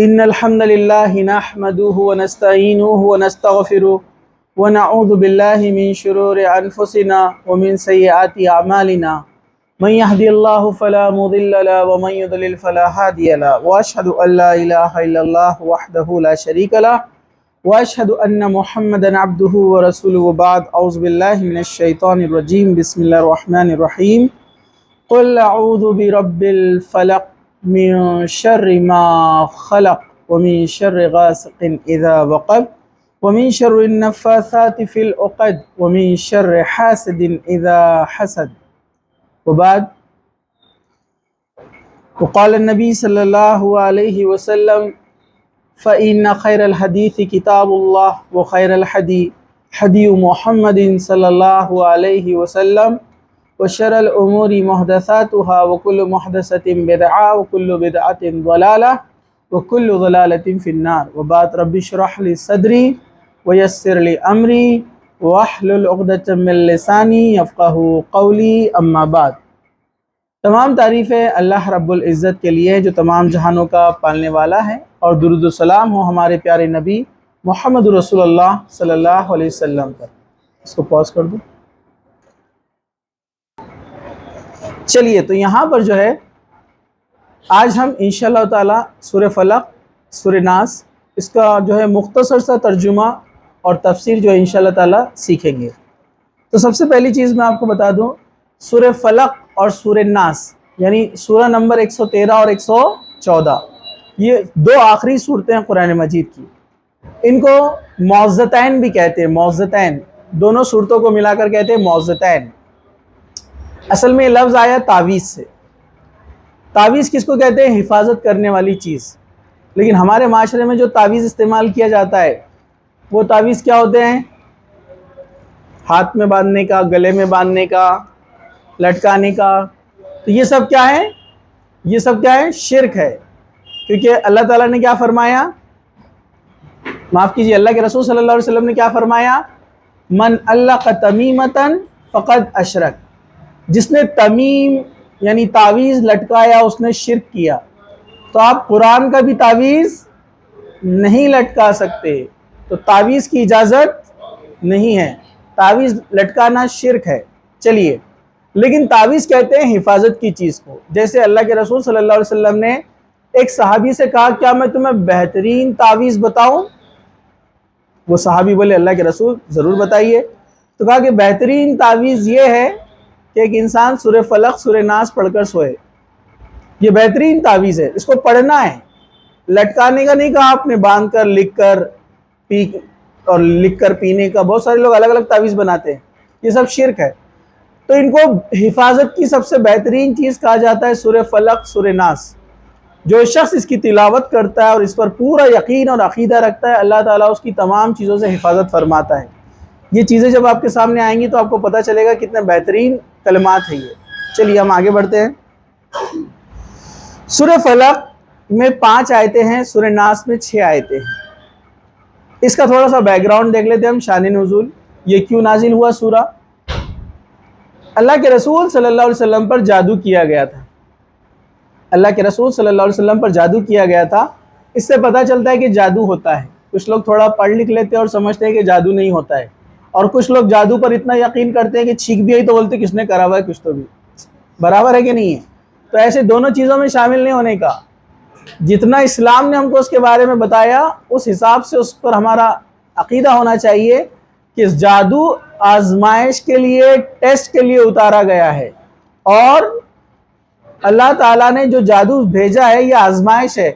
إن الحمد لله نحمده ونستعينه ونستغفره ونعوذ بالله من شرور أنفسنا ومن سيئات أعمالنا من يهدي الله فلا مضل له ومن يضلل فلا هادي له وأشهد أن لا إله إلا الله وحده لا شريك له وأشهد أن محمدا عبده ورسوله وبعد أعوذ بالله من الشيطان الرجيم بسم الله الرحمن الرحيم قل أعوذ برب الفلق من شر ما خلق ومن شر غاسق إذا وقب ومن شر النفاثات في العقد ومن شر حاسد إذا حسد وبعد. وقال النبي صلى الله عليه وسلم فإن خير الحديث كتاب الله وخير الحدي حدي محمد صلى الله عليه وسلم وشر الأمور محدثاتها وكل محدثة بدعة وكل بدعة ضلالة وكل ضلالة في النار. وبعد رب اشرح لي صدري ويسر لي أمري واحلل عقدة من لساني يفقهوا قولي أما بعد. تمام تعریفیں اللہ رب العزت کے لیے جو تمام جہانوں کا پالنے والا ہے، اور درود و سلام ہو ہمارے پیارے نبی محمد رسول اللہ صلی اللہ علیہ وسلم پر. اس کو پاز کر دو. چلیے، تو یہاں پر جو ہے آج ہم انشاءاللہ تعالی سورہ فلق، سورہ ناس، اس کا جو ہے مختصر سا ترجمہ اور تفسیر جو ہے انشاءاللہ تعالی سیکھیں گے. تو سب سے پہلی چیز میں آپ کو بتا دوں، سورہ فلق اور سورہ ناس یعنی سورہ نمبر 113 اور 114، یہ دو آخری صورتیں ہیں قرآن مجید کی. ان کو معوذتین بھی کہتے ہیں، معوذتین، دونوں صورتوں کو ملا کر کہتے ہیں معوذتین. اصل میں یہ لفظ آیا تعویذ سے. تعویذ کس کو کہتے ہیں؟ حفاظت کرنے والی چیز. لیکن ہمارے معاشرے میں جو تعویذ استعمال کیا جاتا ہے وہ تعویذ کیا ہوتے ہیں؟ ہاتھ میں باندھنے کا، گلے میں باندھنے کا، لٹکانے کا. تو یہ سب کیا ہے؟ یہ سب کیا ہے؟ شرک ہے. کیونکہ اللہ تعالیٰ نے کیا فرمایا؟ معاف کیجیے، اللہ کے رسول صلی اللہ علیہ وسلم نے کیا فرمایا؟ من علق تمیمتن فقد اشرک. جس نے تمیم یعنی تعویذ لٹکایا اس نے شرک کیا. تو آپ قرآن کا بھی تعویذ نہیں لٹکا سکتے. تو تعویذ کی اجازت نہیں ہے. تعویذ لٹکانا شرک ہے. چلیے، لیکن تعویذ کہتے ہیں حفاظت کی چیز کو. جیسے اللہ کے رسول صلی اللہ علیہ وسلم نے ایک صحابی سے کہا، کیا میں تمہیں بہترین تعویذ بتاؤں؟ وہ صحابی بولے، اللہ کے رسول ضرور بتائیے. تو کہا کہ بہترین تعویذ یہ ہے کہ ایک انسان سورہ فلق، سورہ ناس پڑھ کر سوئے. یہ بہترین تعویذ ہے، اس کو پڑھنا ہے. لٹکانے کا نہیں کہا آپ نے، باندھ کر، لکھ کر پینے کا. بہت سارے لوگ الگ الگ تعویذ بناتے ہیں، یہ سب شرک ہے. تو ان کو حفاظت کی سب سے بہترین چیز کہا جاتا ہے سورہ فلق، سورہ ناس. جو شخص اس کی تلاوت کرتا ہے اور اس پر پورا یقین اور عقیدہ رکھتا ہے، اللہ تعالیٰ اس کی تمام چیزوں سے حفاظت فرماتا ہے. یہ چیزیں جب آپ کے سامنے آئیں گی تو آپ کو پتہ چلے گا کتنے بہترین کلمات ہیں یہ. چلیے ہم آگے بڑھتے ہیں. سورہ فلق میں 5 آیتیں ہیں، سورہ ناس میں 6 آیتیں ہیں. اس کا تھوڑا سا بیک گراؤنڈ دیکھ لیتے ہیں ہم. شان نزول، یہ کیوں نازل ہوا سورہ؟ اللہ کے رسول صلی اللہ علیہ وسلم پر جادو کیا گیا تھا. اللہ کے رسول صلی اللہ علیہ وسلم پر جادو کیا گیا تھا. اس سے پتہ چلتا ہے کہ جادو ہوتا ہے. کچھ لوگ تھوڑا پڑھ لکھ لیتے ہیں اور سمجھتے ہیں کہ جادو نہیں ہوتا ہے، اور کچھ لوگ جادو پر اتنا یقین کرتے ہیں کہ چھینک بھی آئی تو بولتے کس نے کرا ہوا ہے، کچھ تو بھی. برابر ہے کہ نہیں ہے؟ تو ایسے دونوں چیزوں میں شامل نہیں ہونے کا. جتنا اسلام نے ہم کو اس کے بارے میں بتایا اس حساب سے اس پر ہمارا عقیدہ ہونا چاہیے کہ جادو آزمائش کے لیے، ٹیسٹ کے لیے اتارا گیا ہے، اور اللہ تعالیٰ نے جو جادو بھیجا ہے یہ آزمائش ہے.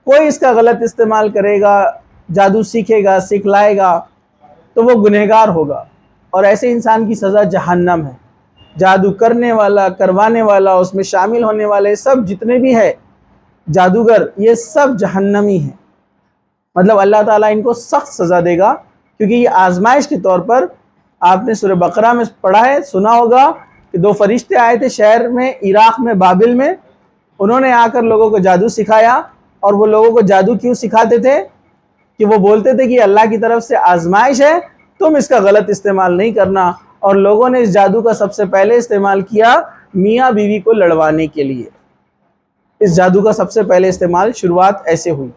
کوئی اس کا غلط استعمال کرے گا، جادو سیکھے گا، سکھلائے گا، تو وہ گنہگار ہوگا، اور ایسے انسان کی سزا جہنم ہے. جادو کرنے والا، کروانے والا، اس میں شامل ہونے والے سب جتنے بھی ہے جادوگر، یہ سب جہنمی ہیں. مطلب اللہ تعالیٰ ان کو سخت سزا دے گا، کیونکہ یہ آزمائش کے طور پر. آپ نے سورہ بقرہ میں پڑھا ہے، سنا ہوگا کہ 2 فرشتے آئے تھے شہر میں، عراق میں، بابل میں. انہوں نے آ کر لوگوں کو جادو سکھایا. اور وہ لوگوں کو جادو کیوں سکھاتے تھے؟ کہ وہ بولتے تھے کہ اللہ کی طرف سے آزمائش ہے، تم اس کا غلط استعمال نہیں کرنا. اور لوگوں نے اس جادو کا سب سے پہلے استعمال کیا میاں بیوی کو لڑوانے کے لیے. اس جادو کا سب سے پہلے استعمال، شروعات ایسے ہوئی.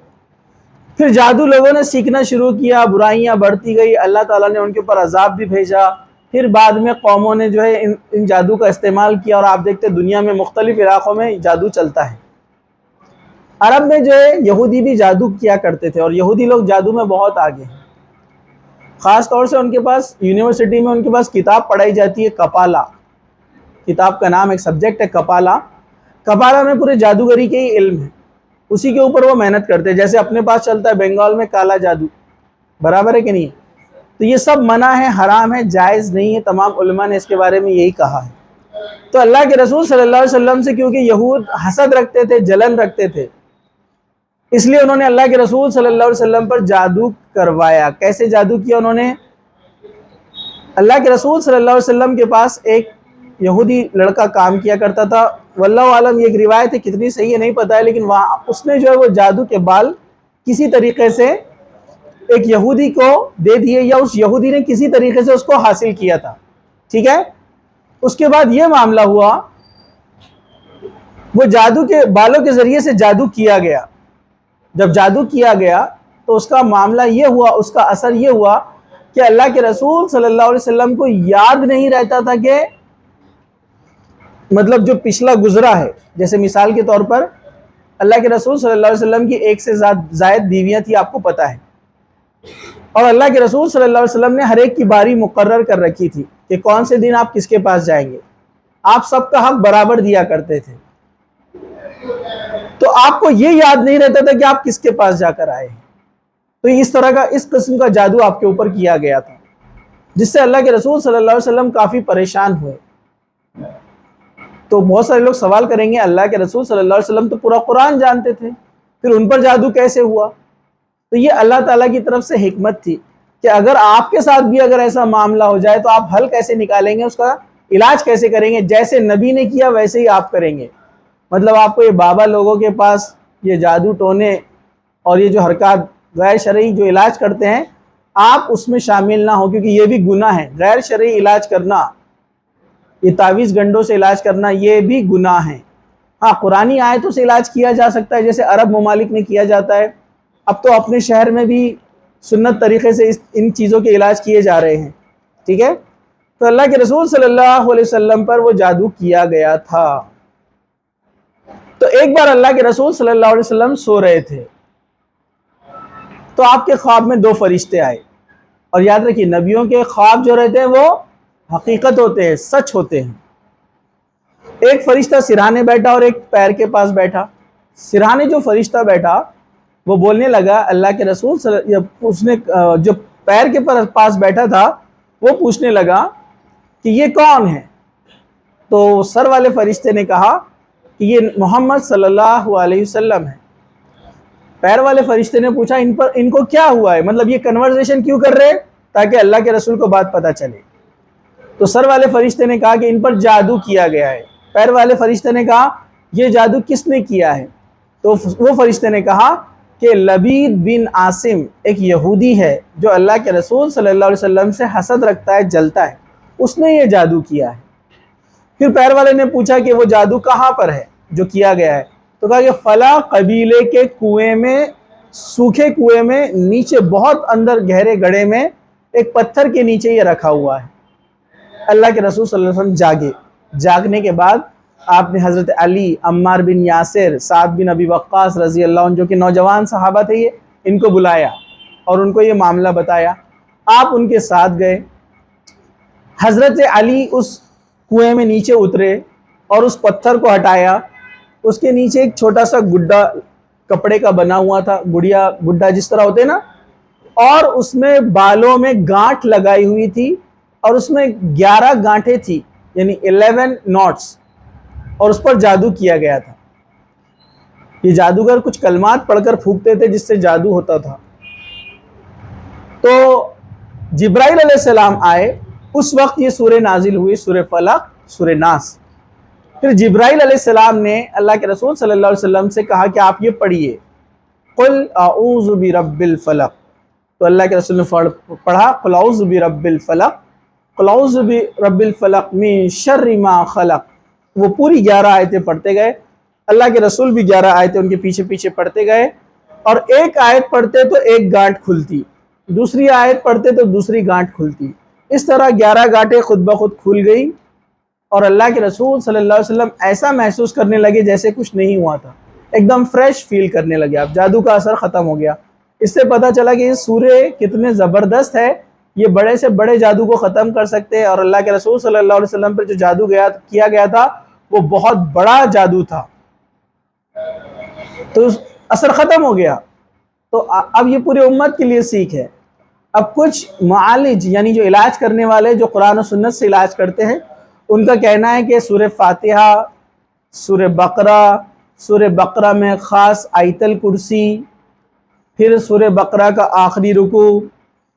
پھر جادو لوگوں نے سیکھنا شروع کیا، برائیاں بڑھتی گئی، اللہ تعالیٰ نے ان کے اوپر عذاب بھی بھیجا۔ پھر بعد میں قوموں نے جو ہے ان جادو کا استعمال کیا، اور آپ دیکھتے ہیں دنیا میں مختلف علاقوں میں جادو چلتا ہے۔ عرب میں جو ہے یہودی بھی جادو کیا کرتے تھے، اور یہودی لوگ جادو میں بہت آگے ہیں۔ خاص طور سے ان کے پاس یونیورسٹی میں ان کے پاس کتاب پڑھائی جاتی ہے کپالا، کتاب کا نام ایک سبجیکٹ ہے کپالا۔ کپالا میں پورے جادوگری کے ہی علم ہے، اسی کے اوپر وہ محنت کرتے ہیں۔ جیسے اپنے پاس چلتا ہے بنگال میں کالا جادو، برابر ہے کہ نہیں؟ تو یہ سب منع ہے، حرام ہے، جائز نہیں ہے، تمام علماء نے اس کے بارے میں یہی کہا ہے۔ تو اللہ کے رسول صلی اللہ علیہ وسلم سے کیونکہ یہود حسد رکھتے تھے، جلن رکھتے تھے، اس لیے انہوں نے اللہ کے رسول صلی اللہ علیہ وسلم پر جادو کروایا۔ کیسے جادو کیا انہوں نے؟ اللہ کے رسول صلی اللہ علیہ وسلم کے پاس ایک یہودی لڑکا کام کیا کرتا تھا، واللہ عالم یہ ایک روایت ہے، کتنی صحیح ہے نہیں پتہ ہے، لیکن وہاں اس نے جو ہے وہ جادو کے بال کسی طریقے سے ایک یہودی کو دے دیے، یا اس یہودی نے کسی طریقے سے اس کو حاصل کیا تھا، ٹھیک ہے؟ اس کے بعد یہ معاملہ ہوا، وہ جادو کے بالوں کے ذریعے سے جادو کیا گیا۔ جب جادو کیا گیا تو اس کا معاملہ یہ ہوا، اس کا اثر یہ ہوا کہ اللہ کے رسول صلی اللہ علیہ وسلم کو یاد نہیں رہتا تھا کہ مطلب جو پچھلا گزرا ہے، جیسے مثال کے طور پر اللہ کے رسول صلی اللہ علیہ وسلم کی ایک سے زائد بیویاں تھیں، آپ کو پتہ ہے، اور اللہ کے رسول صلی اللہ علیہ وسلم نے ہر ایک کی باری مقرر کر رکھی تھی کہ کون سے دن آپ کس کے پاس جائیں گے، آپ سب کا حق برابر دیا کرتے تھے۔ تو آپ کو یہ یاد نہیں رہتا تھا کہ آپ کس کے پاس جا کر آئے ہیں، تو اس طرح کا اس قسم کا جادو آپ کے اوپر کیا گیا تھا، جس سے اللہ کے رسول صلی اللہ علیہ وسلم کافی پریشان ہوئے۔ تو بہت سارے لوگ سوال کریں گے اللہ کے رسول صلی اللہ علیہ وسلم تو پورا قرآن جانتے تھے، پھر ان پر جادو کیسے ہوا؟ تو یہ اللہ تعالیٰ کی طرف سے حکمت تھی کہ اگر آپ کے ساتھ بھی اگر ایسا معاملہ ہو جائے تو آپ حل کیسے نکالیں گے، اس کا علاج کیسے کریں گے؟ جیسے نبی نے کیا ویسے ہی آپ کریں گے۔ مطلب آپ کو یہ بابا لوگوں کے پاس یہ جادو ٹونے اور یہ جو حرکات غیر شرعی جو علاج کرتے ہیں، آپ اس میں شامل نہ ہو، کیونکہ یہ بھی گناہ ہے۔ غیر شرعی علاج کرنا، یہ تعویذ گنڈوں سے علاج کرنا، یہ بھی گناہ ہے۔ ہاں، قرآنی آیتوں سے علاج کیا جا سکتا ہے، جیسے عرب ممالک میں کیا جاتا ہے، اب تو اپنے شہر میں بھی سنت طریقے سے ان چیزوں کے علاج کیے جا رہے ہیں، ٹھیک ہے؟ تو اللہ کے رسول صلی اللہ علیہ وسلم پر وہ جادو کیا گیا تھا۔ تو ایک بار اللہ کے رسول صلی اللہ علیہ وسلم سو رہے تھے، تو آپ کے خواب میں دو فرشتے آئے، اور یاد رکھیے نبیوں کے خواب جو رہتے ہیں وہ حقیقت ہوتے ہیں، سچ ہوتے ہیں۔ ایک فرشتہ سرہانے بیٹھا اور ایک پیر کے پاس بیٹھا۔ سرہانے جو فرشتہ بیٹھا وہ بولنے لگا اللہ کے رسول اس نے جو پیر کے پاس بیٹھا تھا وہ پوچھنے لگا کہ یہ کون ہے؟ تو سر والے فرشتے نے کہا کہ یہ محمد صلی اللہ علیہ وسلم ہے۔ پیر والے فرشتے نے پوچھا ان کو کیا ہوا ہے، مطلب یہ کنورزیشن کیوں کر رہے؟ تاکہ اللہ کے رسول کو بات پتہ چلے۔ تو سر والے فرشتے نے کہا کہ ان پر جادو کیا گیا ہے۔ پیر والے فرشتے نے کہا یہ جادو کس نے کیا ہے؟ تو وہ فرشتے نے کہا کہ لبید بن عاصم ایک یہودی ہے جو اللہ کے رسول صلی اللہ علیہ وسلم سے حسد رکھتا ہے، جلتا ہے، اس نے یہ جادو کیا ہے۔ پھر پیر والے نے پوچھا کہ وہ جادو کہاں پر ہے جو کیا گیا ہے؟ تو کہا کہ فلاں قبیلے کے کنویں میں، سوکھے کنویں میں، نیچے بہت اندر گہرے گڑھے میں ایک پتھر کے نیچے یہ رکھا ہوا ہے۔ اللہ کے رسول صلی اللہ علیہ وسلم جاگے، جاگنے کے بعد آپ نے حضرت علی، عمار بن یاسر، سعد بن ابی وقاص رضی اللہ عنہ جو کہ نوجوان صحابہ تھے، ان کو بلایا اور ان کو یہ معاملہ بتایا۔ آپ ان کے ساتھ گئے، حضرت علی اس کنویں میں نیچے اترے اور اس پتھر کو ہٹایا۔ اس کے نیچے ایک چھوٹا سا گڈھا کپڑے کا بنا ہوا تھا، گڈھا جس طرح ہوتے نا، اور اس میں بالوں میں گانٹھ لگائی ہوئی تھی، اور اس میں 11 گانٹھیں تھی، یعنی 11 نوٹس، اور اس پر جادو کیا گیا تھا۔ یہ جادوگر کچھ کلمات پڑھ کر پھونکتے تھے جس سے جادو ہوتا تھا۔ تو جبرائیل علیہ السلام آئے، اس وقت یہ سورہ نازل ہوئی، سورہ فلق، سورہ ناس۔ پھر جبرائیل علیہ السلام نے اللہ کے رسول صلی اللہ علیہ وسلم سے کہا کہ آپ یہ پڑھیے، قل اعوذ برب الفلق۔ تو اللہ کے رسول نے پڑھا قل اعوذ برب الفلق، قل اعوذ برب الفلق من شر ما خلق۔ وہ پوری 11 آیتیں پڑھتے گئے، اللہ کے رسول بھی 11 آیتیں ان کے پیچھے پیچھے پڑھتے گئے، اور ایک آیت پڑھتے تو ایک گانٹ کھلتی، دوسری آیت پڑھتے تو دوسری گانٹ کھلتی، اس طرح 11 گانٹیں خود بخود کھل گئی، اور اللہ کے رسول صلی اللہ علیہ وسلم ایسا محسوس کرنے لگے جیسے کچھ نہیں ہوا تھا، ایک دم فریش فیل کرنے لگے آپ، جادو کا اثر ختم ہو گیا۔ اس سے پتہ چلا کہ یہ سورہ کتنے زبردست ہے، یہ بڑے سے بڑے جادو کو ختم کر سکتے ہیں، اور اللہ کے رسول صلی اللہ علیہ وسلم پر جو جادو کیا گیا تھا وہ بہت بڑا جادو تھا، تو اثر ختم ہو گیا۔ تو اب یہ پوری امت کے لیے سیکھ ہے۔ اب کچھ معالج یعنی جو علاج کرنے والے جو قرآن و سنت سے علاج کرتے ہیں، ان کا کہنا ہے کہ سورہ فاتحہ، سورہ بقرہ میں خاص آیت الکرسی، پھر سورہ بقرہ کا آخری رکوع،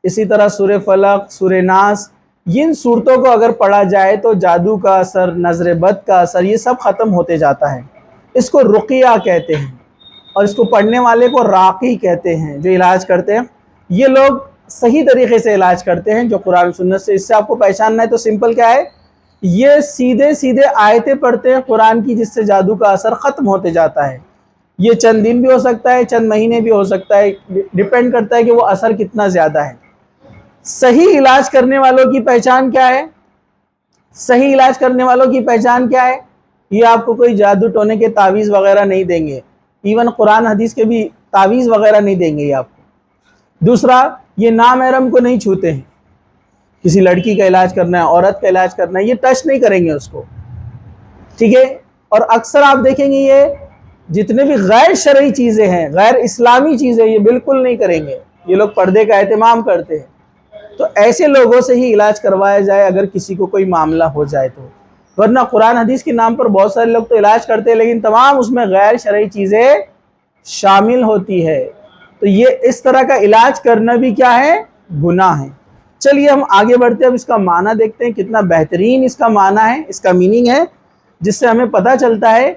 اسی طرح سورہ فلق، سورہ ناس، ان صورتوں کو اگر پڑھا جائے تو جادو کا اثر، نظر بد کا اثر، یہ سب ختم ہوتے جاتا ہے۔ اس کو رقیہ کہتے ہیں، اور اس کو پڑھنے والے کو راقی کہتے ہیں، جو علاج کرتے ہیں۔ یہ لوگ صحیح طریقے سے علاج کرتے ہیں جو قرآن و سنت سے۔ اس سے آپ کو پہچاننا ہے تو سمپل کیا ہے، یہ سیدھے سیدھے آیتیں پڑھتے ہیں قرآن کی، جس سے جادو کا اثر ختم ہوتے جاتا ہے۔ یہ چند دن بھی ہو سکتا ہے، چند مہینے بھی ہو سکتا ہے، ڈیپینڈ کرتا ہے کہ وہ اثر کتنا زیادہ ہے۔ صحیح علاج کرنے والوں کی پہچان کیا ہے؟ صحیح علاج کرنے والوں کی پہچان کیا ہے؟ یہ آپ کو کوئی جادو ٹونے کے تعویذ وغیرہ نہیں دیں گے، ایون قرآن حدیث کے بھی تعویذ وغیرہ نہیں دیں گے یہ آپ کو۔ دوسرا، یہ نامحرم کو نہیں چھوتے ہیں، کسی لڑکی کا علاج کرنا ہے، عورت کا علاج کرنا ہے، یہ ٹچ نہیں کریں گے اس کو، ٹھیک ہے؟ اور اکثر آپ دیکھیں گے یہ جتنے بھی غیر شرعی چیزیں ہیں، غیر اسلامی چیزیں، یہ بالکل نہیں کریں گے۔ یہ لوگ پردے کا اہتمام کرتے ہیں، تو ایسے لوگوں سے ہی علاج کروایا جائے اگر کسی کو کوئی معاملہ ہو جائے تو، ورنہ قرآن حدیث کے نام پر بہت سارے لوگ تو علاج کرتے ہیں لیکن تمام اس میں غیر شرعی چیزیں شامل ہوتی ہے، تو یہ اس طرح کا علاج کرنا بھی کیا ہے؟ گناہ ہے۔ چلیے ہم آگے بڑھتے ہیں، اب اس کا معنی دیکھتے ہیں، کتنا بہترین اس کا معنی ہے، اس کا میننگ ہے، جس سے ہمیں پتہ چلتا ہے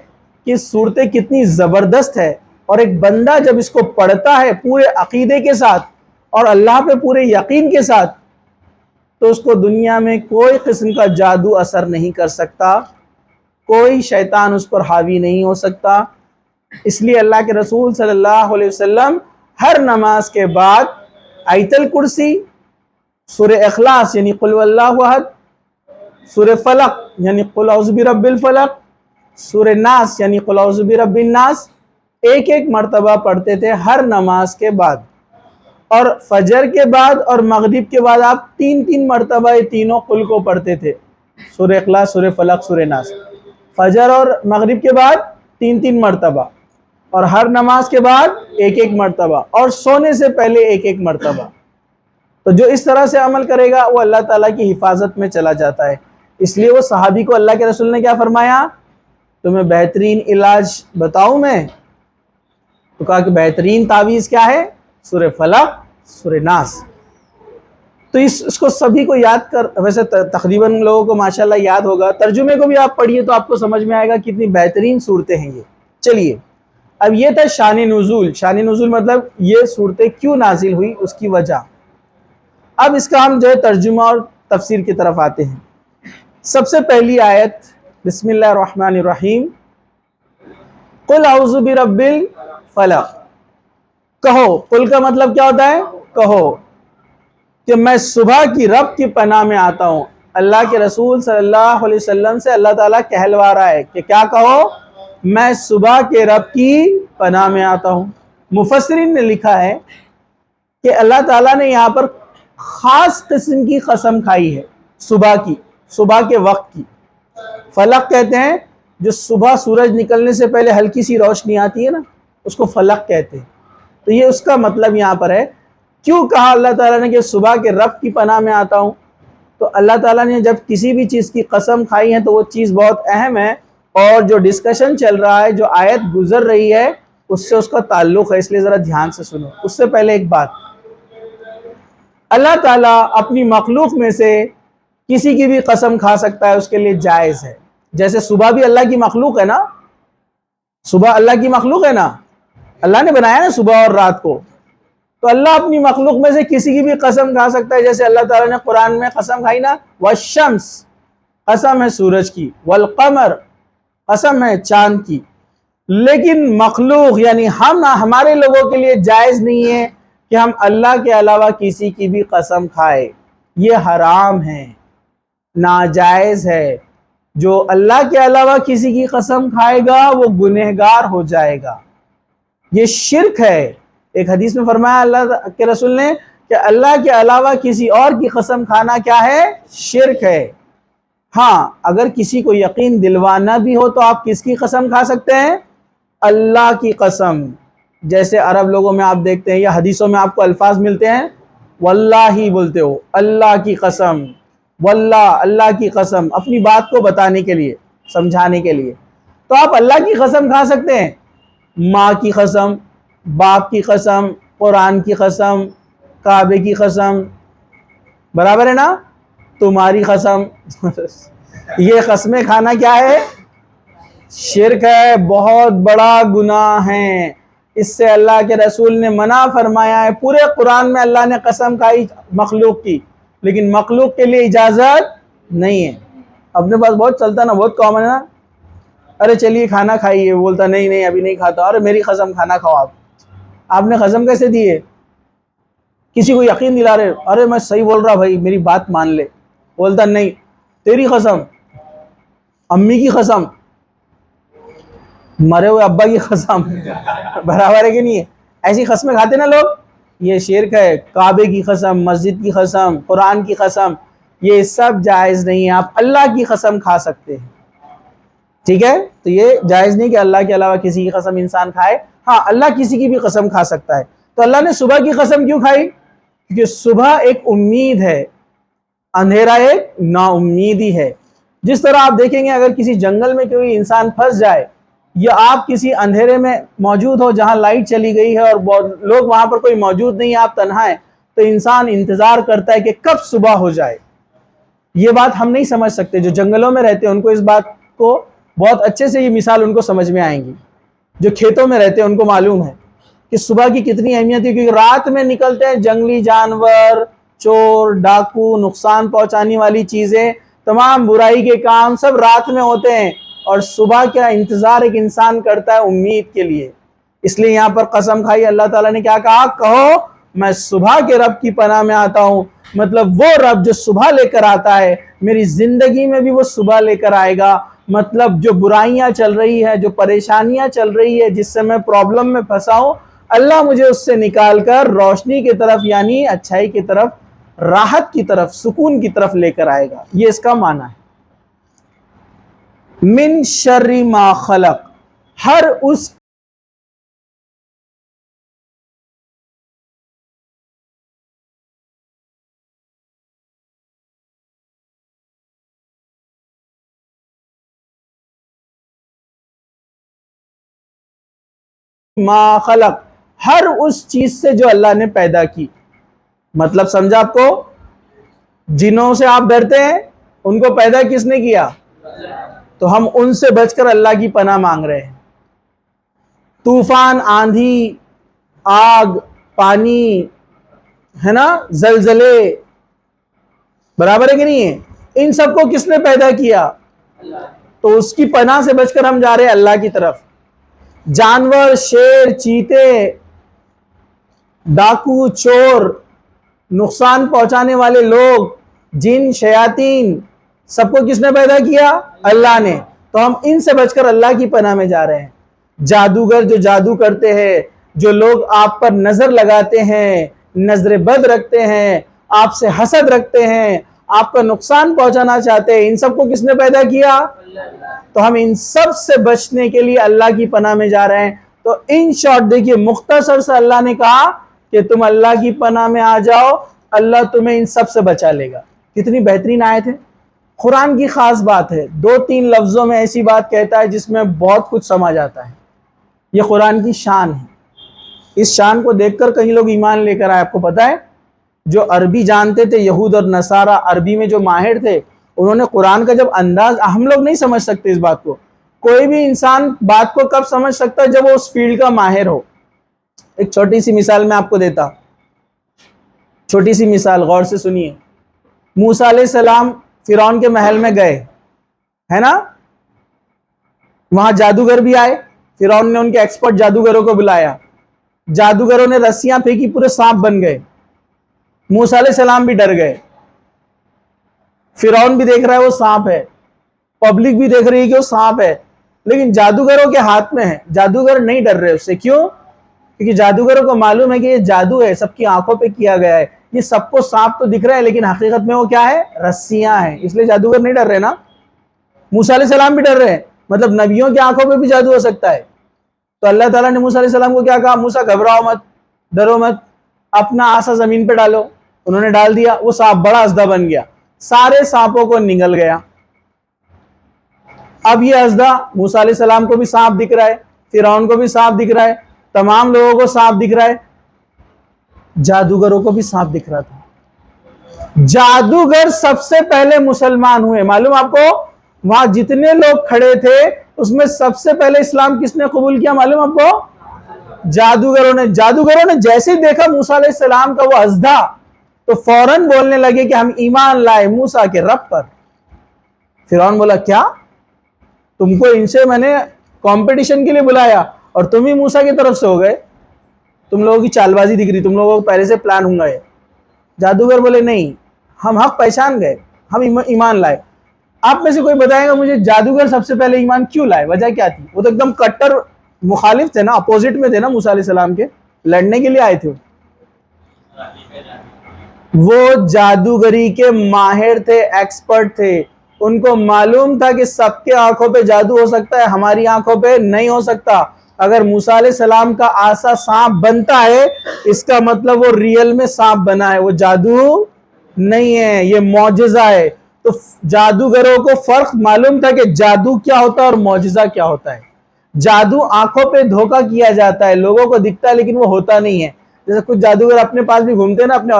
کہ صورتیں کتنی زبردست ہے، اور ایک بندہ جب اس کو پڑھتا ہے پورے عقیدے کے ساتھ اور اللہ پہ پورے یقین کے ساتھ، تو اس کو دنیا میں کوئی قسم کا جادو اثر نہیں کر سکتا، کوئی شیطان اس پر حاوی نہیں ہو سکتا۔ اس لیے اللہ کے رسول صلی اللہ علیہ وسلم ہر نماز کے بعد آیت الکرسی، سورہ اخلاص یعنی قل هو اللہ احد، سورہ فلق یعنی قل اعوذ برب الفلق، سورہ ناس یعنی قل اعوذ برب الناس، ایک ایک مرتبہ پڑھتے تھے ہر نماز کے بعد، اور فجر کے بعد اور مغرب کے بعد آپ 3 مرتبہ یہ تینوں قل کو پڑھتے تھے، سورہ اخلاص، سورہ فلق، سورہ ناس، فجر اور مغرب کے بعد 3 مرتبہ، اور ہر نماز کے بعد ایک ایک مرتبہ، اور سونے سے پہلے ایک ایک مرتبہ۔ تو جو اس طرح سے عمل کرے گا وہ اللہ تعالیٰ کی حفاظت میں چلا جاتا ہے۔ اس لیے وہ صحابی کو اللہ کے رسول نے کیا فرمایا؟ تمہیں بہترین علاج بتاؤں میں؟ تو کہا کہ بہترین تعویذ کیا ہے؟ سورہ فلق، سورہ ناس۔ تو اس کو سبھی کو یاد کر، ویسے تقریباً لوگوں کو ماشاءاللہ یاد ہوگا، ترجمے کو بھی آپ پڑھیے تو آپ کو سمجھ میں آئے گا کتنی بہترین صورتیں ہیں یہ۔ چلیے اب یہ تھا شان نزول، شان نزول مطلب یہ صورتیں کیوں نازل ہوئی، اس کی وجہ۔ اب اس کا ہم جو ہے ترجمہ اور تفسیر کی طرف آتے ہیں۔ سب سے پہلی آیت، بسم اللہ الرحمن الرحیم، قل اعوذ برب الفلق، کہو، قل کا مطلب کیا ہوتا ہے؟ کہو کہ میں صبح کی رب کی پناہ میں آتا ہوں۔ اللہ کے رسول صلی اللہ علیہ وسلم سے اللہ تعالیٰ کہلوا رہا ہے کہ کیا کہو؟ میں صبح کے رب کی پناہ میں آتا ہوں۔ مفسرین نے لکھا ہے کہ اللہ تعالیٰ نے یہاں پر خاص قسم کی قسم کھائی ہے، صبح کی، صبح کے وقت کی۔ فلق کہتے ہیں جو صبح سورج نکلنے سے پہلے ہلکی سی روشنی آتی ہے نا، اس کو فلق کہتے ہیں۔ تو یہ اس کا مطلب یہاں پر ہے۔ کیوں کہا اللہ تعالیٰ نے کہ صبح کے رب کی پناہ میں آتا ہوں؟ تو اللہ تعالیٰ نے جب کسی بھی چیز کی قسم کھائی ہے تو وہ چیز بہت اہم ہے، اور جو ڈسکشن چل رہا ہے، جو آیت گزر رہی ہے، اس سے اس کا تعلق ہے، اس لیے ذرا دھیان سے سنو۔ اس سے پہلے ایک بات، اللہ تعالیٰ اپنی مخلوق میں سے کسی کی بھی قسم کھا سکتا ہے، اس کے لیے جائز ہے۔ جیسے صبح بھی اللہ کی مخلوق ہے نا، صبح اللہ کی مخلوق ہے نا، اللہ نے بنایا نا صبح اور رات کو، تو اللہ اپنی مخلوق میں سے کسی کی بھی قسم کھا سکتا ہے۔ جیسے اللہ تعالیٰ نے قرآن میں قسم کھائی نا، والشمس، قسم ہے سورج کی، والقمر، قسم ہے چاند کی، لیکن مخلوق یعنی ہمارے لوگوں کے لیے جائز نہیں ہے کہ ہم اللہ کے علاوہ کسی کی بھی قسم کھائے، یہ حرام ہے، ناجائز ہے۔ جو اللہ کے علاوہ کسی کی قسم کھائے گا وہ گنہگار ہو جائے گا، یہ شرک ہے۔ ایک حدیث میں فرمایا اللہ کے رسول نے کہ اللہ کے علاوہ کسی اور کی قسم کھانا کیا ہے؟ شرک ہے۔ ہاں، اگر کسی کو یقین دلوانا بھی ہو تو آپ کس کی قسم کھا سکتے ہیں؟ اللہ کی قسم۔ جیسے عرب لوگوں میں آپ دیکھتے ہیں یا حدیثوں میں آپ کو الفاظ ملتے ہیں، واللہ بولتے ہو، اللہ کی قسم، واللہ، اللہ کی قسم، اپنی بات کو بتانے کے لیے، سمجھانے کے لیے۔ تو آپ اللہ کی قسم کھا سکتے ہیں، ماں کی قسم، باپ کی قسم، قرآن کی قسم، کعبے کی قسم، برابر ہے نا؟ تمہاری قسم۔ یہ قسمیں کھانا کیا ہے؟ شرک ہے، بہت بڑا گناہ ہے۔ اس سے اللہ کے رسول نے منع فرمایا ہے۔ پورے قرآن میں اللہ نے قسم کھائی مخلوق کی، لیکن مخلوق کے لیے اجازت نہیں ہے۔ اپنے پاس بہت چلتا نا، بہت کامن ہے نا، ارے چلیے کھانا کھائیے، بولتا نہیں نہیں ابھی نہیں کھاتا، ارے میری قسم کھانا کھاؤ۔ آپ نے قسم کیسے دی ہے؟ کسی کو یقین دلا رہے، ارے میں صحیح بول رہا بھائی، میری بات مان لے، بولتا نہیں، تیری قسم، امی کی قسم، مرے ہوئے ابا کی قسم، برابر ہے کہ نہیں ہے؟ ایسی قسمیں کھاتے نا لوگ، یہ شرک ہے۔ کعبے کی قسم، مسجد کی قسم، قرآن کی قسم، یہ سب جائز نہیں ہے۔ آپ اللہ کی قسم کھا سکتے ہیں، ٹھیک ہے؟ تو یہ جائز نہیں کہ اللہ کے علاوہ کسی کی قسم انسان کھائے۔ ہاں، اللہ کسی کی بھی قسم کھا سکتا ہے۔ تو اللہ نے صبح کی قسم کیوں کھائی؟ کیونکہ صبح ایک امید ہے، اندھیرا ایک نا امیدی ہے۔ جس طرح آپ دیکھیں گے اگر کسی جنگل میں کوئی انسان پھنس جائے یا آپ کسی اندھیرے میں موجود ہو جہاں لائٹ چلی گئی ہے اور لوگ وہاں پر کوئی موجود نہیں ہے، آپ تنہا ہیں، تو انسان انتظار کرتا ہے کہ کب صبح ہو جائے۔ یہ بات ہم نہیں سمجھ سکتے، جو جنگلوں میں رہتے ہیں ان کو اس بات کو بہت اچھے سے یہ مثال ان کو سمجھ میں آئیں گی۔ جو کھیتوں میں رہتے ہیں ان کو معلوم ہے کہ صبح کی کتنی اہمیت ہے، کیونکہ رات میں نکلتے ہیں جنگلی جانور، چور، ڈاکو، نقصان پہنچانے والی چیزیں، تمام برائی کے کام سب رات میں ہوتے ہیں، اور صبح کا انتظار ایک انسان کرتا ہے امید کے لیے۔ اس لیے یہاں پر قسم کھائی، اللہ تعالیٰ نے کیا کہا؟ کہو میں صبح کے رب کی پناہ میں آتا ہوں۔ مطلب وہ رب جو صبح لے کر آتا ہے میری زندگی میں بھی وہ صبح لے کر آئے گا۔ مطلب جو برائیاں چل رہی ہے، جو پریشانیاں چل رہی ہے، جس سے میں پرابلم میں پھنسا ہوں، اللہ مجھے اس سے نکال کر روشنی کی طرف یعنی اچھائی کی طرف، راحت کی طرف، سکون کی طرف لے کر آئے گا۔ یہ اس کا معنی ہے۔ من شر ما خلق، ہر اس ما خلق، ہر اس چیز سے جو اللہ نے پیدا کی۔ مطلب سمجھا آپ کو؟ جنوں سے آپ ڈرتے ہیں، ان کو پیدا کس نے کیا؟ تو ہم ان سے بچ کر اللہ کی پناہ مانگ رہے ہیں۔ طوفان، آندھی، آگ، پانی، ہے نا، زلزلے، برابر ہے کہ نہیں ہے؟ ان سب کو کس نے پیدا کیا؟ تو اس کی پناہ سے بچ کر ہم جا رہے ہیں اللہ کی طرف۔ جانور، شیر، چیتے، ڈاکو، چور، نقصان پہنچانے والے لوگ، جن، شیاطین، سب کو کس نے پیدا کیا؟ اللہ نے۔ تو ہم ان سے بچ کر اللہ کی پناہ میں جا رہے ہیں۔ جادوگر جو جادو کرتے ہیں، جو لوگ آپ پر نظر لگاتے ہیں، نظر بد رکھتے ہیں، آپ سے حسد رکھتے ہیں، آپ کا نقصان پہنچانا چاہتے ہیں، ان سب کو کس نے پیدا کیا؟ تو ہم ان سب سے بچنے کے لیے اللہ کی پناہ میں جا رہے ہیں۔ تو ان شارٹ دیکھیے، مختصر سے اللہ نے کہا کہ تم اللہ کی پناہ میں آ جاؤ، اللہ تمہیں ان سب سے بچا لے گا۔ کتنی بہترین آیت ہے، قرآن کی خاص بات ہے۔ 2-3 لفظوں میں ایسی بات کہتا ہے جس میں بہت کچھ سمجھ آتا ہے۔ یہ قرآن کی شان ہے۔ اس شان کو دیکھ کر کئی لوگ ایمان لے کر آئے۔ آپ کو پتا ہے جو عربی جانتے تھے، یہود اور نصارہ، عربی میں جو ماہر تھے، انہوں نے قرآن کا جب انداز، ہم لوگ نہیں سمجھ سکتے اس بات کو، کوئی بھی انسان بات کو کب سمجھ سکتا ہے؟ جب وہ اس فیلڈ کا ماہر ہو۔ ایک چھوٹی سی مثال میں آپ کو دیتا، چھوٹی سی مثال، غور سے سنیے۔ موسیٰ علیہ السلام فرعون کے محل میں گئے، ہے نا، وہاں جادوگر بھی آئے، فرعون نے ان کے ایکسپرٹ جادوگروں کو بلایا، جادوگروں نے رسیاں پھینکی، پورے سانپ بن گئے، موسیٰ علیہ السلام بھی ڈر گئے، فرعون بھی دیکھ رہا ہے وہ سانپ ہے، پبلک بھی دیکھ رہی ہے کہ وہ سانپ ہے، لیکن جادوگروں کے ہاتھ میں ہے، جادوگر نہیں ڈر رہے اس سے. کیوں؟ کیونکہ جادوگروں کو معلوم ہے کہ یہ جادو ہے، سب کی آنکھوں پہ کیا گیا ہے، یہ سب کو سانپ تو دکھ رہا ہے لیکن حقیقت میں وہ کیا ہے؟ رسیاں ہیں. اس لیے جادوگر نہیں ڈر رہے نا. موسیٰ علیہ السلام بھی ڈر رہے ہیں، مطلب نبیوں کی آنکھوں پہ بھی جادو ہو سکتا ہے. تو اللہ تعالیٰ نے موسیٰ علیہ السلام کو کیا کہا؟ موسیٰ گھبراؤ مت، ڈرو مت، اپنا عصا زمین پہ ڈالو. انہوں نے ڈال دیا، وہ سانپ بڑا اژدھا بن گیا، سارے سانپوں کو نگل گیا. اب یہ اژدھا موسیٰ علیہ السلام کو بھی سانپ دکھ رہا ہے، فرعون کو بھی سانپ دکھ رہا ہے، تمام لوگوں کو سانپ دکھ رہا ہے، جادوگروں کو بھی سانپ دکھ رہا تھا. جادوگر سب سے پہلے مسلمان ہوئے. معلوم آپ کو وہاں جتنے لوگ کھڑے تھے اس میں سب سے پہلے اسلام کس نے قبول کیا؟ معلوم آپ کو؟ جادوگروں نے. جادوگروں نے جیسے ہی دیکھا موسیٰ علیہ السلام کا وہ اژدھا تو فوراً بولنے لگے کہ ہم ایمان لائے موسیٰ کے رب پر. فرعون بولا کیا؟ تم کو ان سے میں نے کمپٹیشن کے لیے بلایا اور تم ہی موسیٰ کی طرف سے ہو گئے؟ تم لوگوں کی چال بازی دکھ رہی، تم لوگوں کو پہلے سے پلان ہوں گا یہ. جادوگر بولے نہیں، ہم حق پہچان گئے، ہم ایمان لائے. آپ میں سے کوئی بتائے گا مجھے جادوگر سب سے پہلے ایمان کیوں لائے؟ وجہ کیا تھی؟ وہ تو ایک دم کٹر مخالف تھے نا، اپوزٹ میں تھے نا موسیٰ علیہ السلام کے، لڑنے کے لیے آئے تھے. وہ جادوگری کے ماہر تھے، ایکسپرٹ تھے. ان کو معلوم تھا کہ سب کے آنکھوں پہ جادو ہو سکتا ہے، ہماری آنکھوں پہ نہیں ہو سکتا. اگر موسیٰ علیہ السلام کا عصا سانپ بنتا ہے اس کا مطلب وہ ریئل میں سانپ بنا ہے، وہ جادو نہیں ہے، یہ معجزہ ہے. تو جادوگروں کو فرق معلوم تھا کہ جادو کیا ہوتا ہے اور معجزہ کیا ہوتا ہے. جادو آنکھوں پہ دھوکہ کیا جاتا ہے، لوگوں کو دکھتا ہے لیکن وہ ہوتا نہیں ہے. جیسے کچھ جادوگر اپنے پاس بھی گھومتے ہیں نا، اپنے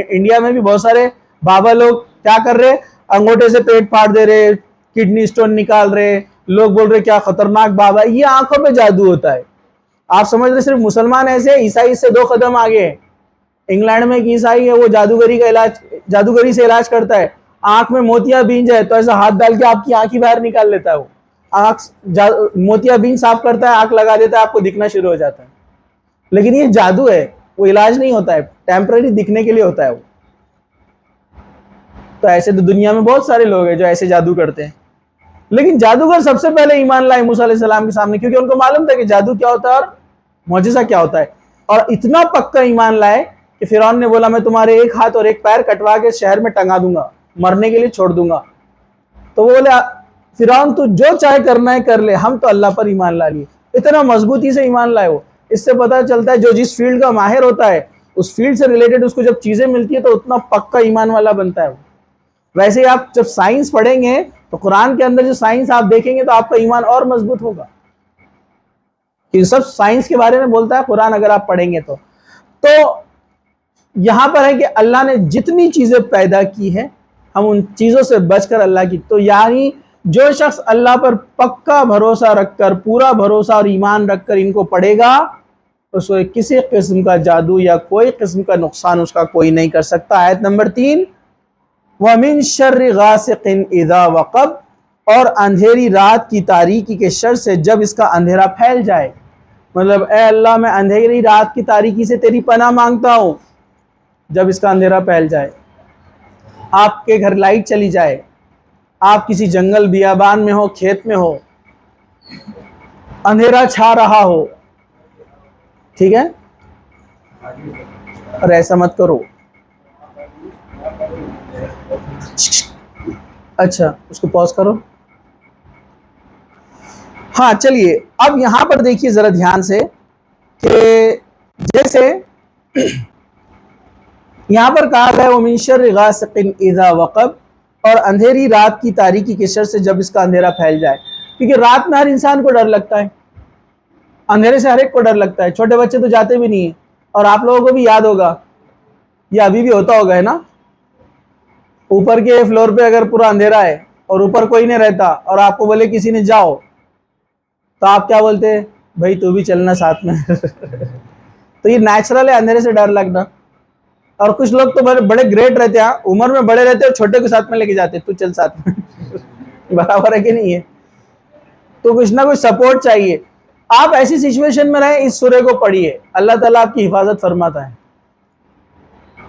انڈیا میں بھی بہت سارے بابا لوگ کیا کر رہے، انگوٹھے سے پیٹ پھاڑ دے رہے، کڈنی سٹون نکال رہے، لوگ بول رہے کیا خطرناک بابا. یہ آنکھوں پہ جادو ہوتا ہے. آپ سمجھ رہے صرف مسلمان ایسے ہیں، عیسائی سے 2 قدم آگے ہیں. انگلینڈ میں ایک عیسائی ہے، وہ جادوگری سے علاج کرتا ہے. آنکھ میں موتیا بینج ہے تو ایسا ہاتھ ڈال کے آپ کی آنکھ ہی باہر نکال لیتا ہے. وہ موتیا بینج صاف کرتا ہے، آنکھ لگا دیتا ہے، آپ کو دکھنا شروع ہو جاتا ہے. لیکن یہ جادو ہے، وہ علاج نہیں ہوتا ہے، ٹیمپرری دکھنے کے لیے ہوتا ہے وہ. تو ایسے تو دنیا میں بہت سارے لوگ ہیں جو ایسے جادو کرتے ہیں. لیکن جادوگر سب سے پہلے ایمان لائے موسیٰ علیہ السلام کے سامنے، کیونکہ ان کو معلوم تھا کہ جادو کیا ہوتا ہے اور معجزہ کیا ہوتا ہے. اور اتنا پکا ایمان لائے کہ فرعون نے بولا میں تمہارے ایک ہاتھ اور ایک پیر کٹوا کے شہر میں ٹنگا دوں گا، مرنے کے لیے چھوڑ دوں گا. تو وہ بولے فرعون تو جو چاہے کرنا ہے کر لے، ہم تو اللہ پر ایمان لا لیے. اتنا مضبوطی سے ایمان لائے وہ. اس سے پتہ چلتا ہے جو جس فیلڈ کا ماہر ہوتا ہے اس فیلڈ سے ریلیٹڈ اس کو جب چیزیں ملتی ہے تو اتنا پکا ایمان والا بنتا ہے وہ. ویسے آپ جب سائنس پڑھیں گے تو قرآن کے اندر جو سائنس آپ دیکھیں گے تو آپ کا ایمان اور مضبوط ہوگا. یہ سب سائنس کے بارے میں بولتا ہے قرآن اگر آپ پڑھیں گے تو یہاں پر ہے کہ اللہ نے جتنی چیزیں پیدا کی ہے ہم ان چیزوں سے بچ کر اللہ کی. تو یعنی جو شخص اللہ پر پکا بھروسہ رکھ کر، پورا بھروسہ اور ایمان رکھ کر ان کو پڑھے گا، اس کو کسی قسم کا جادو یا کوئی قسم کا نقصان اس کا کوئی نہیں کر سکتا. آیت نمبر 3، وَمِن شَرِّ غَاسِقٍ إِذَا وَقَبَ، اور اندھیری رات کی تاریکی کے شر سے جب اس کا اندھیرا پھیل جائے. مطلب اے اللہ میں اندھیری رات کی تاریکی سے تیری پناہ مانگتا ہوں. جب اس کا اندھیرا پھیل جائے، آپ کے گھر لائٹ چلی جائے، آپ کسی جنگل بیابان میں ہو، کھیت میں ہو، اندھیرا چھا رہا ہو، ٹھیک ہے، اور ایسا مت کرو. اچھا اس کو پاز کرو. ہاں چلیے اب یہاں پر دیکھیے ذرا دھیان سے کہ جیسے یہاں پر کہا گیا وَمِن شَرِّ غَاسِقٍ إِذَا وَقَبَ، اور اندھیری رات کی تاریکی کے شر سے جب اس کا اندھیرا پھیل جائے. کیونکہ رات میں ہر انسان کو ڈر لگتا ہے، اندھیرے سے ہر ایک کو ڈر لگتا ہے. چھوٹے بچے تو جاتے بھی نہیں ہیں، اور آپ لوگوں کو بھی یاد ہوگا یا ابھی بھی ہوتا ہوگا ہے نا، اوپر کے فلور پہ اگر پورا اندھیرا ہے اور اوپر کوئی نہیں رہتا اور آپ کو بولے کسی نے جاؤ تو آپ کیا بولتے ہیں؟ بھائی تو بھی چلنا ساتھ میں. تو یہ نیچرل ہے اندھیرے سے ڈر لگنا. اور کچھ لوگ تو بڑے گریٹ رہتے ہیں، عمر میں بڑے رہتے ہیں، چھوٹے کو ساتھ میں لے کے جاتے تو چل ساتھ میں. برابر ہے کہ نہیں ہے؟ تو کچھ نہ کچھ سپورٹ چاہیے. آپ ایسی سچویشن میں رہیں، اس سورے کو پڑھیے، اللہ تعالیٰ آپ کی حفاظت فرماتا ہے۔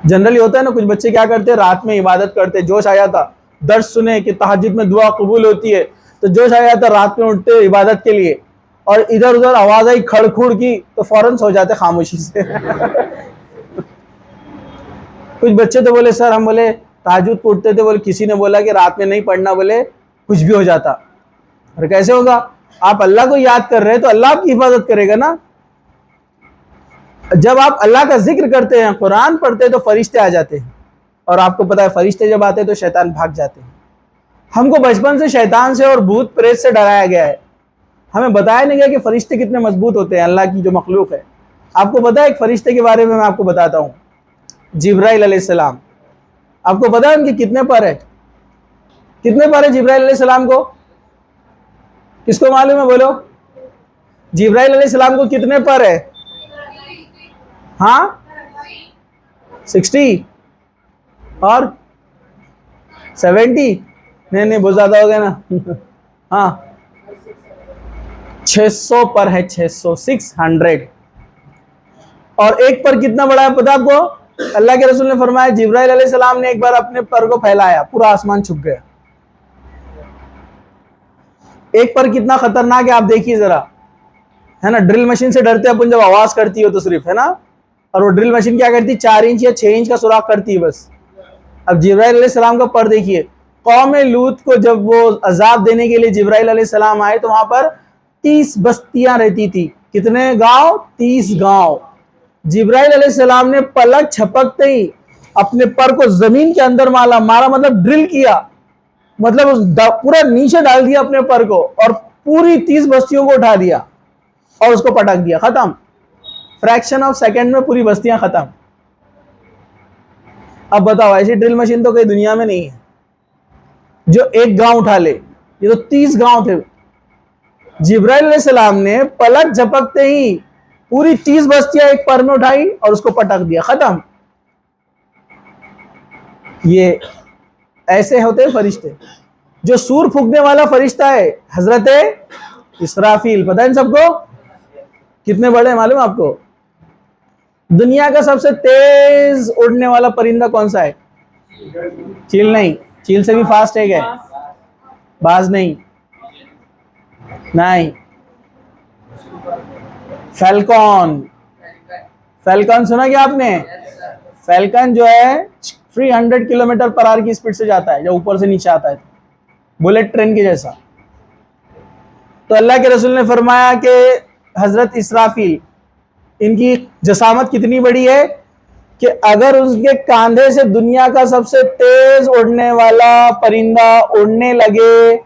جنرلی ہوتا ہے نا، کچھ بچے کیا کرتے ہیں، رات میں عبادت کرتے، جوش آ جاتا، درس سنے کہ تہجد میں دعا قبول ہوتی ہے، تو جوش آ جاتا، رات میں اٹھتے عبادت کے لیے، اور ادھر ادھر آواز آئی کھڑ کھڑ کی تو فوراً سو جاتے خاموشی سے۔ کچھ بچے تو بولے سر ہم بولے تہجد کو اٹھتے تھے، بولے کسی نے بولا کہ رات میں نہیں پڑھنا، بولے کچھ بھی ہو جاتا۔ اور کیسے ہوگا؟ آپ اللہ کو یاد کر رہے ہیں تو اللہ آپ کی حفاظت کرے گا نا۔ جب آپ اللہ کا ذکر کرتے ہیں، قرآن پڑھتے ہیں، تو فرشتے آ جاتے ہیں، اور آپ کو پتا ہے فرشتے جب آتے ہیں تو شیطان بھاگ جاتے ہیں۔ ہم کو بچپن سے شیطان سے اور بھوت پریت سے ڈرایا گیا ہے، ہمیں بتایا نہیں گیا کہ فرشتے کتنے مضبوط ہوتے ہیں، اللہ کی جو مخلوق ہے۔ آپ کو پتا ہے ایک فرشتے کے بارے میں آپ کو بتاتا ہوں، جبرائیل علیہ السلام۔ آپ کو پتا ہے ان کی کتنے پر ہے؟ کتنے پر ہے جبرائیل علیہ السلام کو؟ کس کو معلوم ہے؟ بولو، جبرائیل علیہ السلام کو کتنے پر ہے؟ ہاں 60 اور 70؟ نہیں بہت زیادہ ہو گیا نا۔ ہاں 600 پر ہے، 600 600۔ اور ایک پر کتنا بڑا ہے پتا آپ کو؟ اللہ کے رسول نے فرمایا جبرائیل علیہ السلام نے ایک بار اپنے پر کو پھیلایا، پورا آسمان چھپ گیا۔ ایک پر کتنا خطرناک ہے آپ دیکھیے ذرا، ہے نا؟ ڈرل مشین سے ڈرتے اپن جب آواز کرتی ہو تو صرف، ہے نا؟ اور وہ ڈرل مشین کیا کرتی؟ 4 انچ یا 6 انچ کا سوراخ کرتی ہے بس۔ اب جبرائیل علیہ السلام کا پر دیکھیے، قوم لوط کو جب وہ عذاب دینے کے لیے جبرائیل علیہ السلام آئے تو وہاں پر 30 بستیاں رہتی تھی۔ کتنے گاؤں؟ 30 گاؤں۔ جبرائیل علیہ السلام نے پلک چھپکتے ہی اپنے پر کو زمین کے اندر مارا، مطلب ڈرل کیا، مطلب پورا نیچے ڈال دیا اپنے پر کو، اور پوری 30 بستیوں کو اٹھا دیا اور اس کو پٹک دیا، ختم۔ فریکشن آف سیکنڈ میں پوری بستیاں ختم۔ اب بتاؤ، ایسی ڈرل مشین تو کئی دنیا میں نہیں ہے جو ایک گاؤں اٹھا لے، یہ تو 30 گاؤں تھے۔ جبرائیل علیہ السلام نے پلک جھپکتے ہی پوری 30 بستیاں ایک پر میں اٹھائی اور اس کو پٹک دیا، ختم۔ یہ ایسے ہوتے فرشتے۔ جو سور پھونکنے والا فرشتہ ہے حضرت اسرافیل، پتہ ہے ان سب کو کتنے بڑے ہیں معلوم آپ کو؟ دنیا کا سب سے تیز اڑنے والا پرندہ کون سا ہے؟ چیل نہیں، چیل سے بھی فاسٹ ہے کیا؟ باز نہیں، فیلکون۔ فیلکون سنا کیا آپ نے؟ فیلکن جو ہے 300 کلومیٹر پر آور کی سپیڈ سے جاتا ہے جب اوپر سے نیچے آتا ہے، بلیٹ ٹرین کے جیسا۔ تو اللہ کے رسول نے فرمایا کہ حضرت اسرافیل، ان کی جسامت کتنی بڑی ہے کہ اگر اس کے کاندھے سے دنیا کا سب سے تیز اڑنے والا پرندہ اڑنے لگے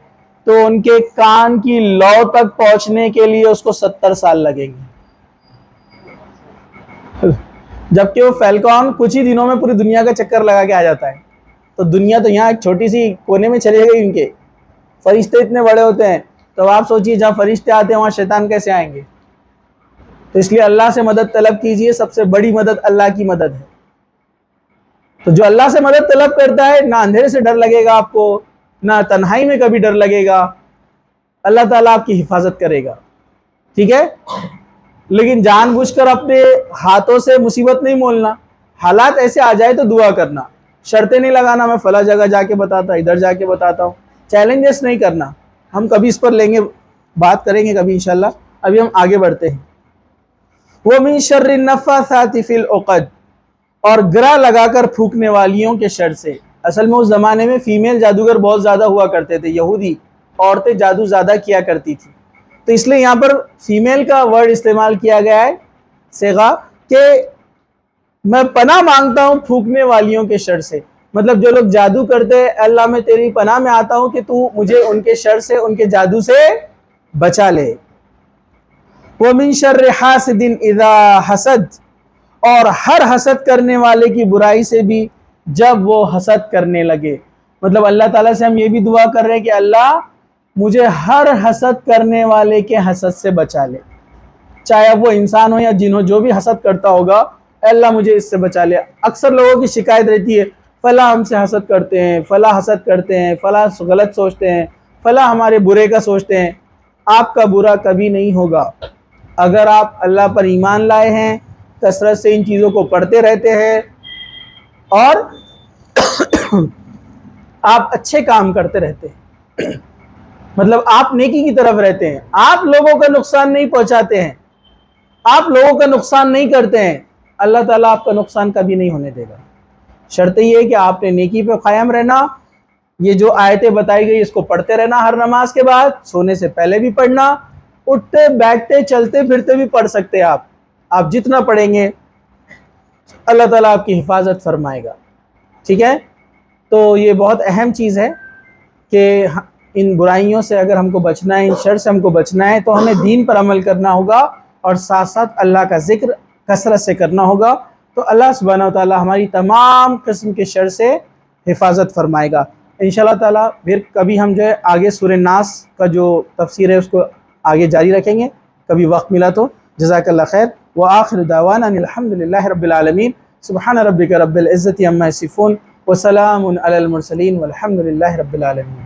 تو ان کے کان کی لو تک پہنچنے کے لیے اس کو 70 سال لگیں گے، جبکہ وہ فیلکون کچھ ہی دنوں میں پوری دنیا کا چکر لگا کے آ جاتا ہے۔ تو دنیا تو یہاں ایک چھوٹی سی کونے میں چلے گئی، ان کے فرشتے اتنے بڑے ہوتے ہیں، تو آپ سوچئے جہاں فرشتے آتے ہیں وہاں شیطان کیسے آئیں گے؟ تو اس لیے اللہ سے مدد طلب کیجئے، سب سے بڑی مدد اللہ کی مدد ہے۔ تو جو اللہ سے مدد طلب کرتا ہے، نہ اندھیرے سے ڈر لگے گا آپ کو، نہ تنہائی میں کبھی ڈر لگے گا، اللہ تعالیٰ آپ کی حفاظت کرے گا، ٹھیک ہے؟ لیکن جان بوجھ کر اپنے ہاتھوں سے مصیبت نہیں مولنا، حالات ایسے آ جائے تو دعا کرنا، شرطیں نہیں لگانا میں فلاں جگہ جا کے بتاتا، ادھر جا کے بتاتا ہوں، چیلنجز نہیں کرنا۔ ہم کبھی اس پر لیں گے، بات کریں گے کبھی انشاءاللہ، ابھی ہم آگے بڑھتے ہیں۔ وَمِن شَرِّ النَّفَّاثَاتِ فِي الْعُقَدِ، اور گرہ لگا کر پھونکنے والیوں کے شر سے۔ اصل میں اس زمانے میں فیمیل جادوگر بہت زیادہ ہوا کرتے تھے، یہودی عورتیں جادو زیادہ کیا کرتی تھی، تو اس لیے یہاں پر فیمیل کا ورڈ استعمال کیا گیا ہے، صیغہ، کہ میں پناہ مانگتا ہوں پھونکنے والیوں کے شر سے، مطلب جو لوگ جادو کرتے ہیں، اللہ میں تیری پناہ میں آتا ہوں کہ تو مجھے ان کے شر سے، ان کے جادو سے بچا لے۔ وَمِن شَرِّ حَاسِدٍ إِذَا حَسَدَ، اور ہر حسد کرنے والے کی برائی سے بھی جب وہ حسد کرنے لگے۔ مطلب اللہ تعالیٰ سے ہم یہ بھی دعا کر رہے ہیں کہ اللہ مجھے ہر حسد کرنے والے کے حسد سے بچا لے، چاہے اب وہ انسان ہو یا جن ہو، جو بھی حسد کرتا ہوگا، اے اللہ مجھے اس سے بچا لے۔ اکثر لوگوں کی شکایت رہتی ہے فلاں ہم سے حسد کرتے ہیں، فلاں حسد کرتے ہیں، فلاں غلط سوچتے ہیں، فلاں ہمارے برے کا سوچتے ہیں۔ آپ کا برا کبھی نہیں ہوگا، اگر آپ اللہ پر ایمان لائے ہیں، کثرت سے ان چیزوں کو پڑھتے رہتے ہیں اور آپ اچھے کام کرتے رہتے ہیں، مطلب آپ نیکی کی طرف رہتے ہیں، آپ لوگوں کا نقصان نہیں پہنچاتے ہیں، آپ لوگوں کا نقصان نہیں کرتے ہیں، اللہ تعالیٰ آپ کا نقصان کبھی نہیں ہونے دے گا۔ شرط یہ ہے کہ آپ نے نیکی پہ قائم رہنا، یہ جو آیتیں بتائی گئی اس کو پڑھتے رہنا، ہر نماز کے بعد، سونے سے پہلے بھی پڑھنا، اٹھتے بیٹھتے چلتے پھرتے بھی پڑھ سکتے ہیں آپ جتنا پڑھیں گے اللہ تعالیٰ آپ کی حفاظت فرمائے گا، ٹھیک ہے؟ تو یہ بہت اہم چیز ہے کہ ان برائیوں سے اگر ہم کو بچنا ہے، ان شر سے ہم کو بچنا ہے تو ہمیں دین پر عمل کرنا ہوگا اور ساتھ ساتھ اللہ کا ذکر کثرت سے کرنا ہوگا، تو اللہ سبحانہ وتعالی ہماری تمام قسم کے شر سے حفاظت فرمائے گا انشاءاللہ تعالی۔ پھر کبھی ہم جو ہے آگے سورہ ناس کا جو تفسیر ہے اس کو آگے جاری رکھیں گے، کبھی وقت ملا تو۔ جزاک اللہ خیر، وآخر دعوانا ان الحمد للہ رب العالمین، سبحان ربک رب العزت عما یصفون وسلام علی المرسلین والحمد للہ رب العالمین۔